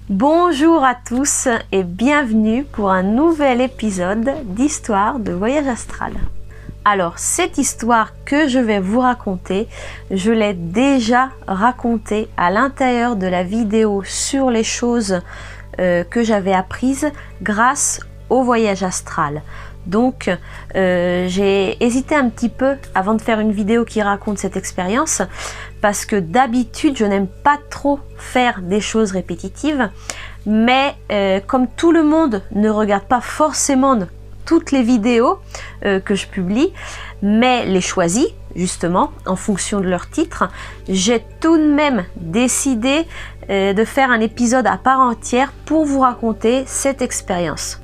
Bonjour à tous et bienvenue pour un nouvel épisode d'Histoire de voyage astral. Alors, cette histoire que je vais vous raconter, je l'ai déjà racontée à l'intérieur de la vidéo sur les choses que j'avais apprises grâce au voyage astral. Donc, j'ai hésité un petit peu avant de faire une vidéo qui raconte cette expérience parce que d'habitude, je n'aime pas trop faire des choses répétitives. Mais comme tout le monde ne regarde pas forcément toutes les vidéos que je publie, mais les choisit justement en fonction de leur titre, j'ai tout de même décidé de faire un épisode à part entière pour vous raconter cette expérience.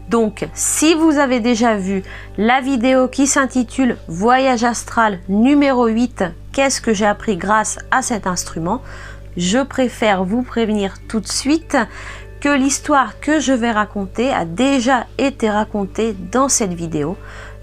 Donc, si vous avez déjà vu la vidéo qui s'intitule « Voyage astral numéro 8, qu'est-ce que j'ai appris grâce à cet instrument ?», je préfère vous prévenir tout de suite que l'histoire que je vais raconter a déjà été racontée dans cette vidéo.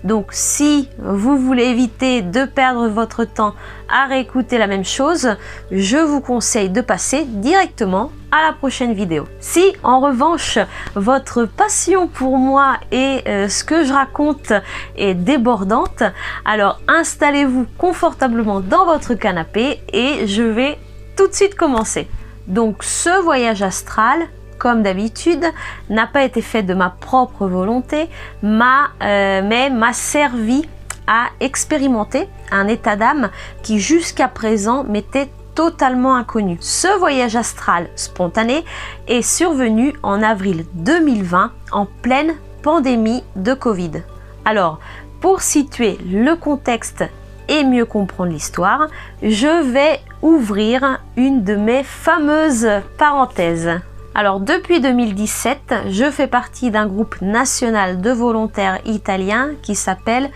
Donc, si vous voulez éviter de perdre votre temps à réécouter la même chose, je vous conseille de passer directement à la prochaine vidéo. Si, en revanche, votre passion pour moi et ce que je raconte est débordante, alors installez-vous confortablement dans votre canapé et je vais tout de suite commencer. Donc, ce voyage astral, comme d'habitude, n'a pas été fait de ma propre volonté, mais m'a servi à expérimenter un état d'âme qui jusqu'à présent m'était totalement inconnu. Ce voyage astral spontané est survenu en avril 2020 en pleine pandémie de Covid. Alors, pour situer le contexte et mieux comprendre l'histoire, je vais ouvrir une de mes fameuses parenthèses. Alors, depuis 2017, je fais partie d'un groupe national de volontaires italiens qui s'appelle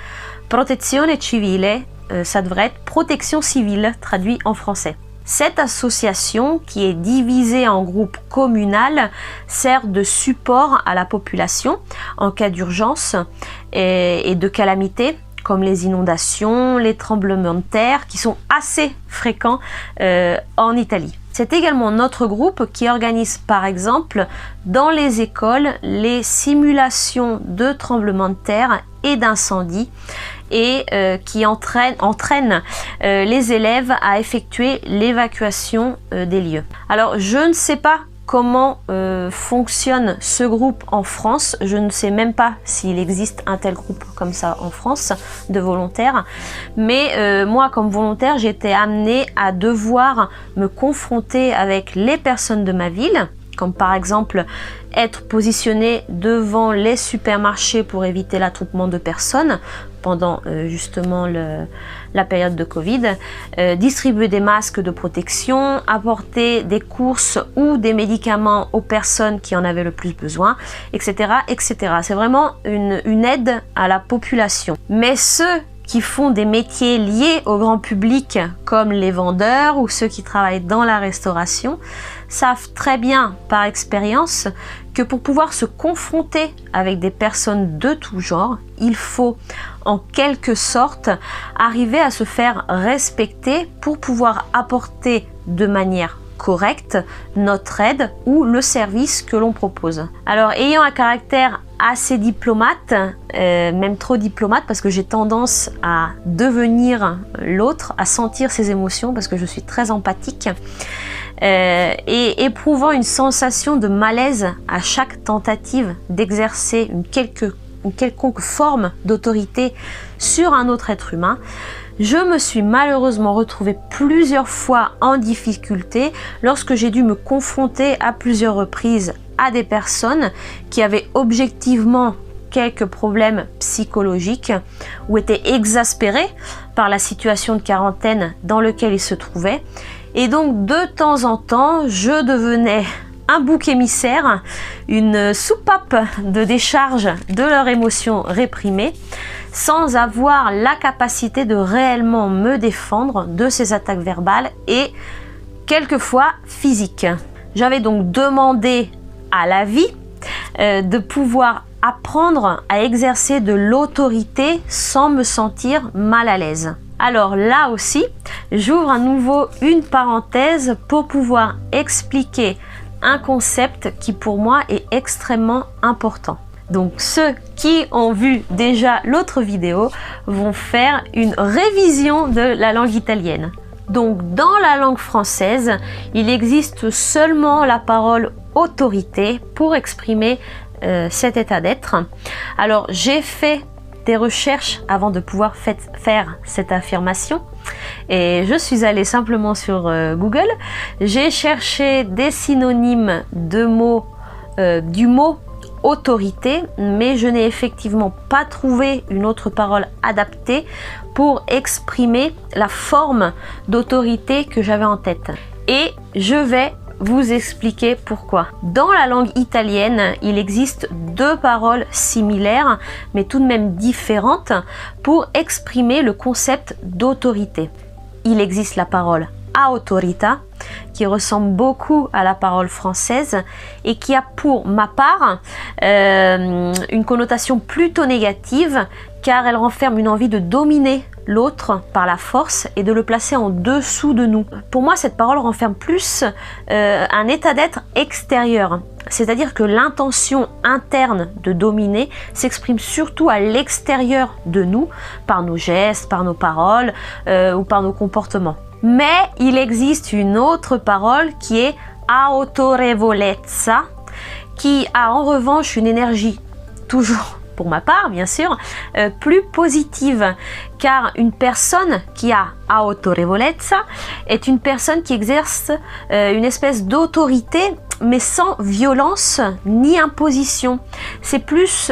Protezione Civile, ça devrait être Protection Civile, traduit en français. Cette association, qui est divisée en groupes communal, sert de support à la population en cas d'urgence et de calamité, comme les inondations, les tremblements de terre, qui sont assez fréquents en Italie. C'est également notre groupe qui organise par exemple dans les écoles les simulations de tremblements de terre et d'incendie et qui entraîne les élèves à effectuer l'évacuation des lieux. Alors je ne sais pas comment fonctionne ce groupe en France. Je ne sais même pas s'il existe un tel groupe comme ça en France de volontaires. Mais moi, comme volontaire, j'ai été amenée à devoir me confronter avec les personnes de ma ville, comme par exemple être positionnée devant les supermarchés pour éviter l'attroupement de personnes pendant justement la période de Covid, distribuer des masques de protection, apporter des courses ou des médicaments aux personnes qui en avaient le plus besoin, etc. etc. C'est vraiment une aide à la population. Mais ceux qui font des métiers liés au grand public, comme les vendeurs ou ceux qui travaillent dans la restauration, savent très bien par expérience que pour pouvoir se confronter avec des personnes de tout genre, il faut en quelque sorte arriver à se faire respecter pour pouvoir apporter de manière correcte notre aide ou le service que l'on propose. Alors, ayant un caractère assez diplomate, même trop diplomate parce que j'ai tendance à devenir l'autre, à sentir ses émotions parce que je suis très empathique, et éprouvant une sensation de malaise à chaque tentative d'exercer une quelconque forme d'autorité sur un autre être humain, je me suis malheureusement retrouvée plusieurs fois en difficulté lorsque j'ai dû me confronter à plusieurs reprises à des personnes qui avaient objectivement quelques problèmes psychologiques ou étaient exaspérés par la situation de quarantaine dans laquelle ils se trouvaient. Et donc de temps en temps, je devenais un bouc émissaire, une soupape de décharge de leurs émotions réprimées, sans avoir la capacité de réellement me défendre de ces attaques verbales et quelquefois physiques. J'avais donc demandé à la vie de pouvoir apprendre à exercer de l'autorité sans me sentir mal à l'aise. Alors là aussi, j'ouvre à nouveau une parenthèse pour pouvoir expliquer un concept qui pour moi est extrêmement important. Donc ceux qui ont vu déjà l'autre vidéo vont faire une révision de la langue italienne. Donc dans la langue française, il existe seulement la parole autorité pour exprimer cet état d'être. Alors j'ai fait des recherches avant de pouvoir faire cette affirmation et je suis allée simplement sur Google. J'ai cherché des synonymes de mots, du mot autorité, mais je n'ai effectivement pas trouvé une autre parole adaptée pour exprimer la forme d'autorité que j'avais en tête. Et je vais vous expliquer pourquoi. Dans la langue italienne, il existe deux paroles similaires, mais tout de même différentes, pour exprimer le concept d'autorité. Il existe la parole autorita, qui ressemble beaucoup à la parole française et qui a pour ma part une connotation plutôt négative car elle renferme une envie de dominer l'autre par la force et de le placer en dessous de nous. Pour moi, cette parole renferme plus un état d'être extérieur, c'est-à-dire que l'intention interne de dominer s'exprime surtout à l'extérieur de nous, par nos gestes, par nos paroles ou par nos comportements. Mais il existe une autre parole qui est autorevolezza, qui a en revanche une énergie, toujours pour ma part bien sûr, plus positive, car une personne qui a autorevolezza est une personne qui exerce une espèce d'autorité mais sans violence ni imposition. C'est plus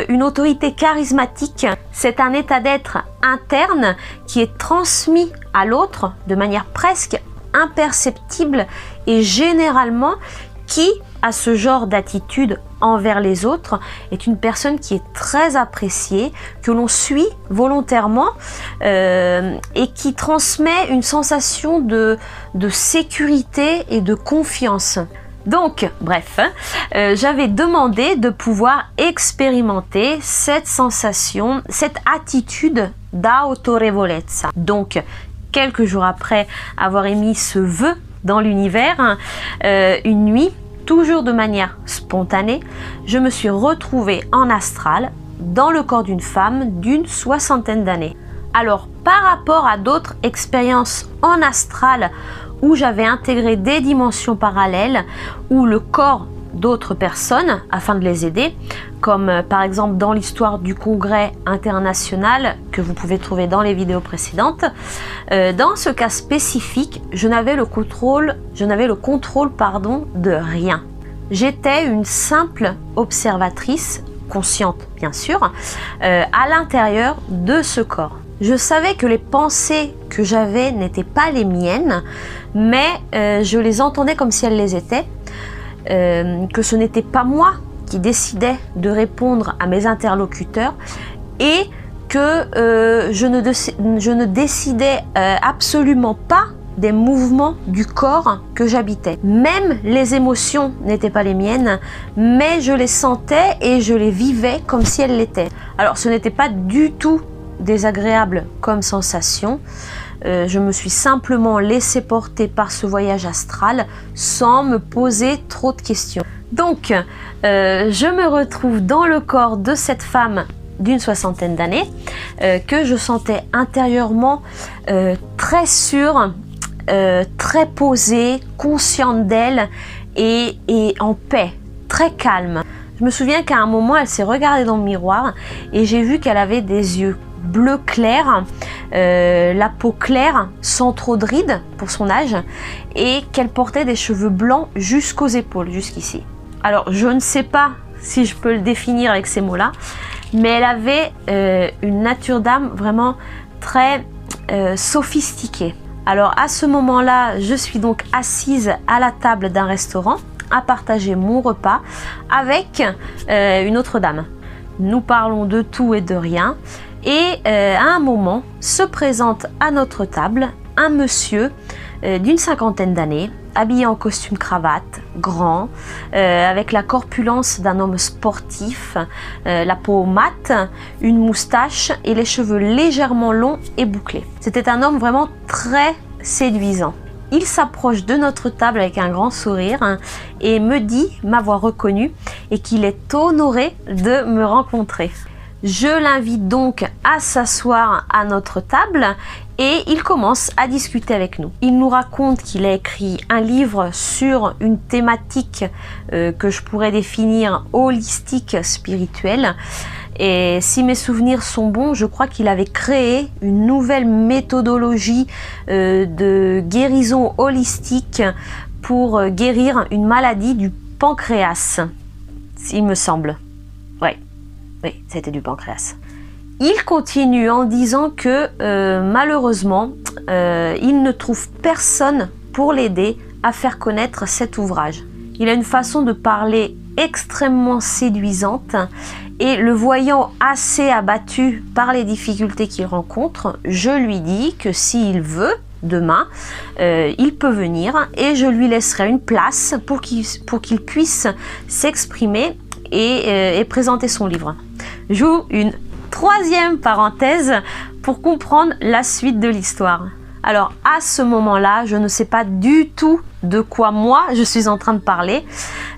une autorité charismatique, c'est un état d'être interne qui est transmis à l'autre de manière presque imperceptible et généralement qui a ce genre d'attitude envers les autres est une personne qui est très appréciée, que l'on suit volontairement et qui transmet une sensation de sécurité et de confiance. Donc, bref, j'avais demandé de pouvoir expérimenter cette sensation, cette attitude d'autorevolezza. Donc, quelques jours après avoir émis ce vœu dans l'univers, une nuit, toujours de manière spontanée, je me suis retrouvée en astral dans le corps d'une femme d'une 60aine d'années. Alors, par rapport à d'autres expériences en astral où j'avais intégré des dimensions parallèles ou le corps d'autres personnes afin de les aider, comme par exemple dans l'histoire du congrès international que vous pouvez trouver dans les vidéos précédentes. Dans ce cas spécifique, je n'avais le contrôle de rien. J'étais une simple observatrice, consciente bien sûr, à l'intérieur de ce corps. Je savais que les pensées que j'avais n'étaient pas les miennes, mais je les entendais comme si elles les étaient, que ce n'était pas moi qui décidais de répondre à mes interlocuteurs et que je ne décidais absolument pas des mouvements du corps que j'habitais. Même les émotions n'étaient pas les miennes, mais je les sentais et je les vivais comme si elles l'étaient. Alors ce n'était pas du tout désagréable comme sensation. Je me suis simplement laissée porter par ce voyage astral sans me poser trop de questions. Donc, je me retrouve dans le corps de cette femme d'une 60aine d'années que je sentais intérieurement très sûre, très posée, consciente d'elle et en paix, très calme. Je me souviens qu'à un moment, elle s'est regardée dans le miroir et j'ai vu qu'elle avait des yeux bleu clair, la peau claire sans trop de rides pour son âge et qu'elle portait des cheveux blancs jusqu'aux épaules, jusqu'ici. Alors je ne sais pas si je peux le définir avec ces mots-là, mais elle avait une nature d'âme vraiment très sophistiquée. Alors à ce moment-là, je suis donc assise à la table d'un restaurant à partager mon repas avec une autre dame. Nous parlons de tout et de rien. Et à un moment, se présente à notre table un monsieur d'une 50aine d'années, habillé en costume cravate, grand, avec la corpulence d'un homme sportif, la peau mate, une moustache et les cheveux légèrement longs et bouclés. C'était un homme vraiment très séduisant. il s'approche de notre table avec un grand sourire et me dit m'avoir reconnu et qu'il est honoré de me rencontrer. Je l'invite donc à s'asseoir à notre table et il commence à discuter avec nous. Il nous raconte qu'il a écrit un livre sur une thématique que je pourrais définir holistique spirituelle. Et si mes souvenirs sont bons, je crois qu'il avait créé une nouvelle méthodologie de guérison holistique pour guérir une maladie du pancréas, il me semble. Oui, c'était du pancréas. Il continue en disant que malheureusement, il ne trouve personne pour l'aider à faire connaître cet ouvrage. Il a une façon de parler extrêmement séduisante et le voyant assez abattu par les difficultés qu'il rencontre, je lui dis que s'il veut, demain, il peut venir et je lui laisserai une place pour qu'il puisse s'exprimer et présenter son livre. J'ouvre une troisième parenthèse pour comprendre la suite de l'histoire. Alors à ce moment-là, je ne sais pas du tout de quoi moi je suis en train de parler,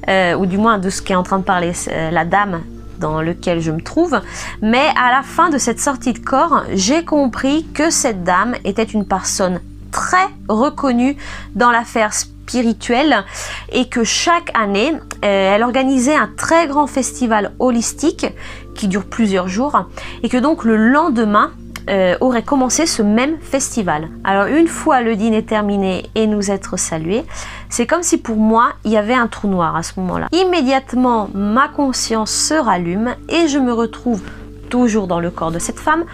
ou du moins de ce qu'est en train de parler la dame dans lequel je me trouve, mais à la fin de cette sortie de corps, j'ai compris que cette dame était une personne très reconnue dans l'affaire spirituelle et que chaque année, elle organisait un très grand festival holistique qui dure plusieurs jours et que donc le lendemain aurait commencé ce même festival. Alors une fois le dîner terminé et nous être salués, c'est comme si pour moi il y avait un trou noir à ce moment-là. Immédiatement ma conscience se rallume et je me retrouve toujours dans le corps de cette femme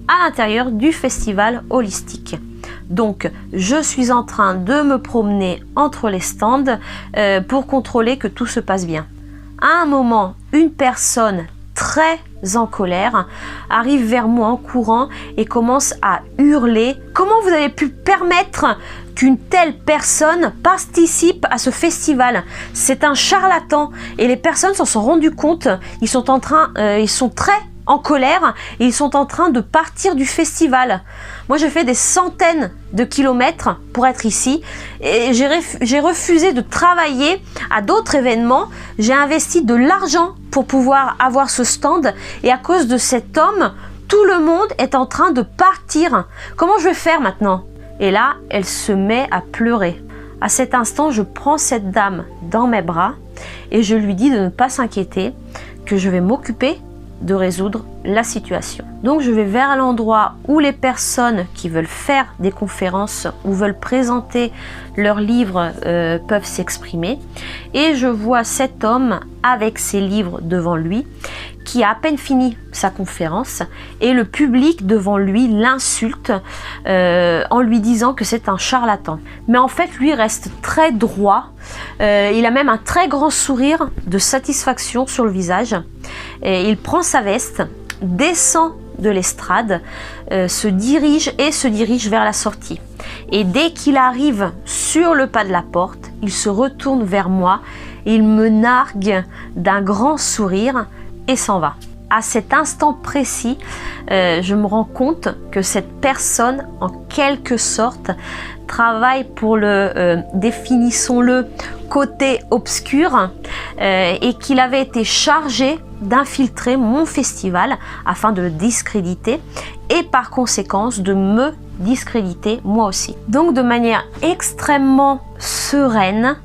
à l'intérieur du festival holistique. Donc je suis en train de me promener entre les stands pour contrôler que tout se passe bien. À un moment, une personne très en colère arrive vers moi en courant et commence à hurler: comment vous avez pu permettre qu'une telle personne participe à ce festival? C'est un charlatan. Et les personnes s'en sont rendues compte. Ils sont très en colère et ils sont en train de partir du festival. Moi j'ai fait des centaines de kilomètres pour être ici et j'ai refusé de travailler à d'autres événements. J'ai investi de l'argent pour pouvoir avoir ce stand et à cause de cet homme, tout le monde est en train de partir. Comment je vais faire maintenant? Et là, elle se met à pleurer. À cet instant, je prends cette dame dans mes bras et je lui dis de ne pas s'inquiéter, que je vais m'occuper de résoudre la situation. Donc je vais vers l'endroit où les personnes qui veulent faire des conférences ou veulent présenter leurs livres peuvent s'exprimer et je vois cet homme avec ses livres devant lui qui a à peine fini sa conférence et le public devant lui l'insulte en lui disant que c'est un charlatan. Mais en fait lui reste très droit, il a même un très grand sourire de satisfaction sur le visage et il prend sa veste, descend de l'estrade, se dirige vers la sortie. Et dès qu'il arrive sur le pas de la porte, il se retourne vers moi, il me nargue d'un grand sourire et s'en va. À cet instant précis, je me rends compte que cette personne, en quelque sorte, travaille pour le, définissons-le, côté obscur et qu'il avait été chargé d'infiltrer mon festival afin de le discréditer et par conséquent de me discréditer moi aussi. Donc de manière extrêmement sereine,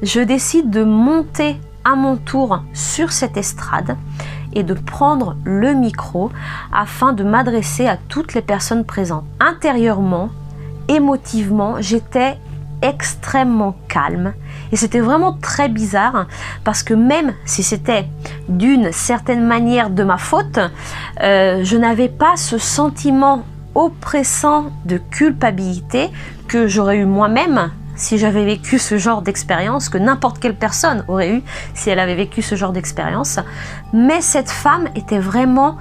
je décide de monter à mon tour sur cette estrade et de prendre le micro afin de m'adresser à toutes les personnes présentes. Intérieurement, émotivement, j'étais extrêmement calme et c'était vraiment très bizarre parce que même si c'était d'une certaine manière de ma faute, je n'avais pas ce sentiment oppressant de culpabilité que j'aurais eu moi-même si j'avais vécu ce genre d'expérience, que n'importe quelle personne aurait eu si elle avait vécu ce genre d'expérience. Mais cette femme était vraiment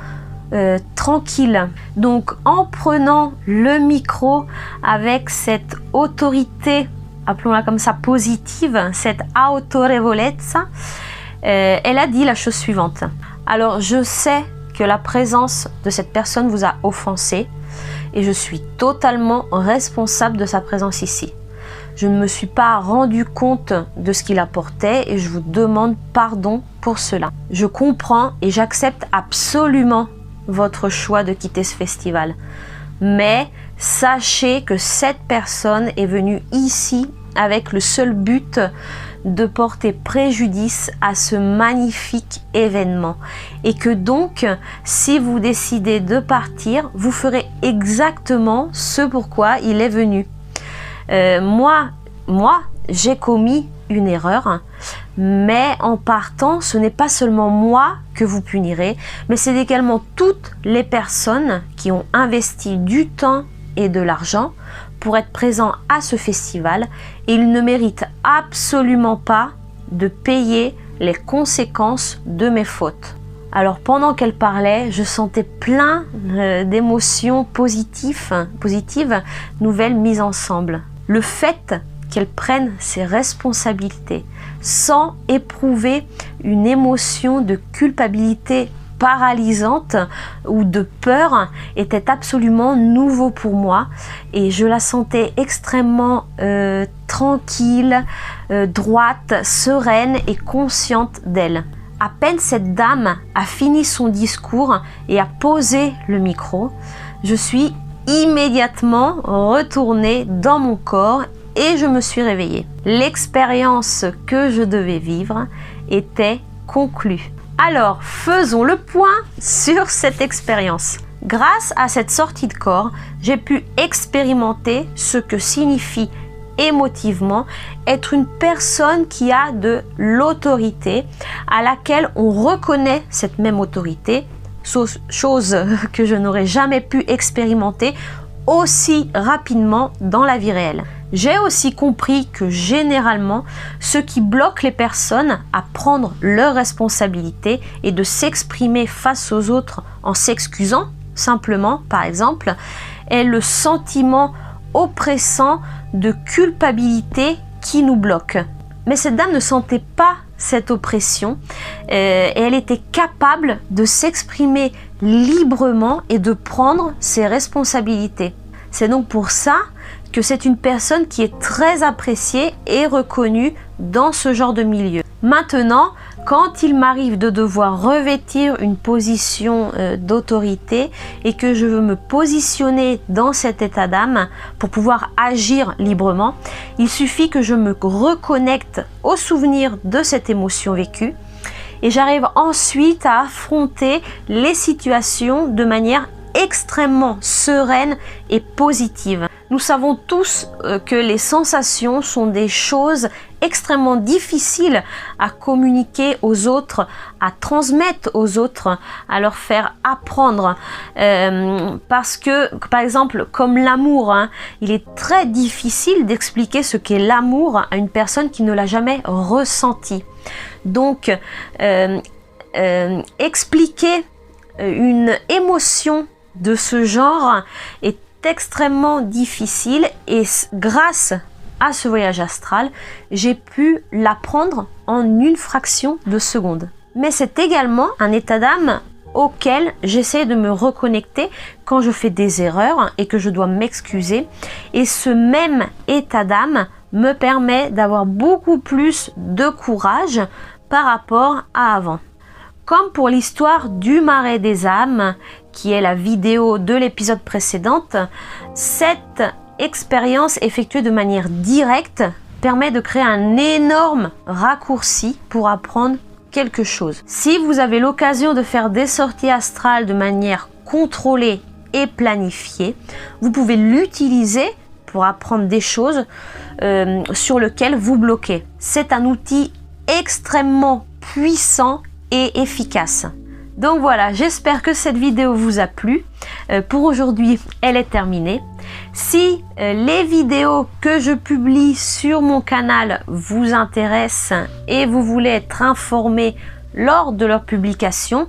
tranquille. Donc en prenant le micro avec cette autorité, appelons-la comme ça, positive, cette autorevolezza, elle a dit la chose suivante: alors je sais que la présence de cette personne vous a offensé et je suis totalement responsable de sa présence ici. Je ne me suis pas rendu compte de ce qu'il apportait et je vous demande pardon pour cela. Je comprends et j'accepte absolument votre choix de quitter ce festival. Mais sachez que cette personne est venue ici avec le seul but de porter préjudice à ce magnifique événement. Et que donc, si vous décidez de partir, vous ferez exactement ce pourquoi il est venu. Moi, j'ai commis une erreur, mais en partant, ce n'est pas seulement moi que vous punirez, mais c'est également toutes les personnes qui ont investi du temps et de l'argent pour être présents à ce festival et ils ne méritent absolument pas de payer les conséquences de mes fautes. Alors pendant qu'elle parlait, je sentais plein d'émotions positives, nouvelles mises ensemble. Le fait qu'elle prenne ses responsabilités sans éprouver une émotion de culpabilité paralysante ou de peur était absolument nouveau pour moi et je la sentais extrêmement tranquille, droite, sereine et consciente d'elle. À peine cette dame a fini son discours et a posé le micro, je suis immédiatement retournée dans mon corps et je me suis réveillée. L'expérience que je devais vivre était conclue. Alors, faisons le point sur cette expérience. Grâce à cette sortie de corps, j'ai pu expérimenter ce que signifie émotivement être une personne qui a de l'autorité, à laquelle on reconnaît cette même autorité, chose que je n'aurais jamais pu expérimenter aussi rapidement dans la vie réelle. J'ai aussi compris que généralement, ce qui bloque les personnes à prendre leurs responsabilités et de s'exprimer face aux autres en s'excusant, simplement, par exemple, est le sentiment oppressant de culpabilité qui nous bloque. Mais cette dame ne sentait pas cette oppression et elle était capable de s'exprimer librement et de prendre ses responsabilités. C'est donc pour ça que c'est une personne qui est très appréciée et reconnue dans ce genre de milieu. Maintenant, quand il m'arrive de devoir revêtir une position d'autorité et que je veux me positionner dans cet état d'âme pour pouvoir agir librement, il suffit que je me reconnecte au souvenir de cette émotion vécue et j'arrive ensuite à affronter les situations de manière extrêmement sereine et positive. Nous savons tous que les sensations sont des choses extrêmement difficiles à communiquer aux autres, à transmettre aux autres, à leur faire apprendre. Parce que, par exemple, comme l'amour, il est très difficile d'expliquer ce qu'est l'amour à une personne qui ne l'a jamais ressenti. Donc, expliquer une émotion de ce genre est extrêmement difficile et grâce à ce voyage astral, j'ai pu l'apprendre en une fraction de seconde. Mais c'est également un état d'âme auquel j'essaie de me reconnecter quand je fais des erreurs et que je dois m'excuser. Et ce même état d'âme me permet d'avoir beaucoup plus de courage par rapport à avant. Comme pour l'histoire du marais des âmes, qui est la vidéo de l'épisode précédent, cette expérience effectuée de manière directe permet de créer un énorme raccourci pour apprendre quelque chose. Si vous avez l'occasion de faire des sorties astrales de manière contrôlée et planifiée, vous pouvez l'utiliser pour apprendre des choses sur lesquelles vous bloquez. C'est un outil extrêmement puissant et efficace. Donc voilà, j'espère que cette vidéo vous a plu. Pour aujourd'hui, elle est terminée. Si les vidéos que je publie sur mon canal vous intéressent et vous voulez être informé lors de leur publication,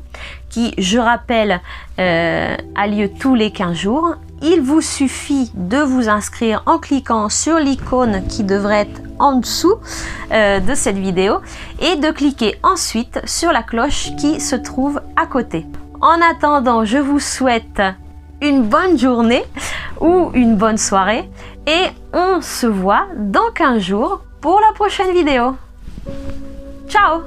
qui, je rappelle, a lieu tous les 15 jours, il vous suffit de vous inscrire en cliquant sur l'icône qui devrait être en dessous de cette vidéo et de cliquer ensuite sur la cloche qui se trouve à côté. En attendant, je vous souhaite une bonne journée ou une bonne soirée Et on se voit dans 15 jours pour la prochaine vidéo. Ciao!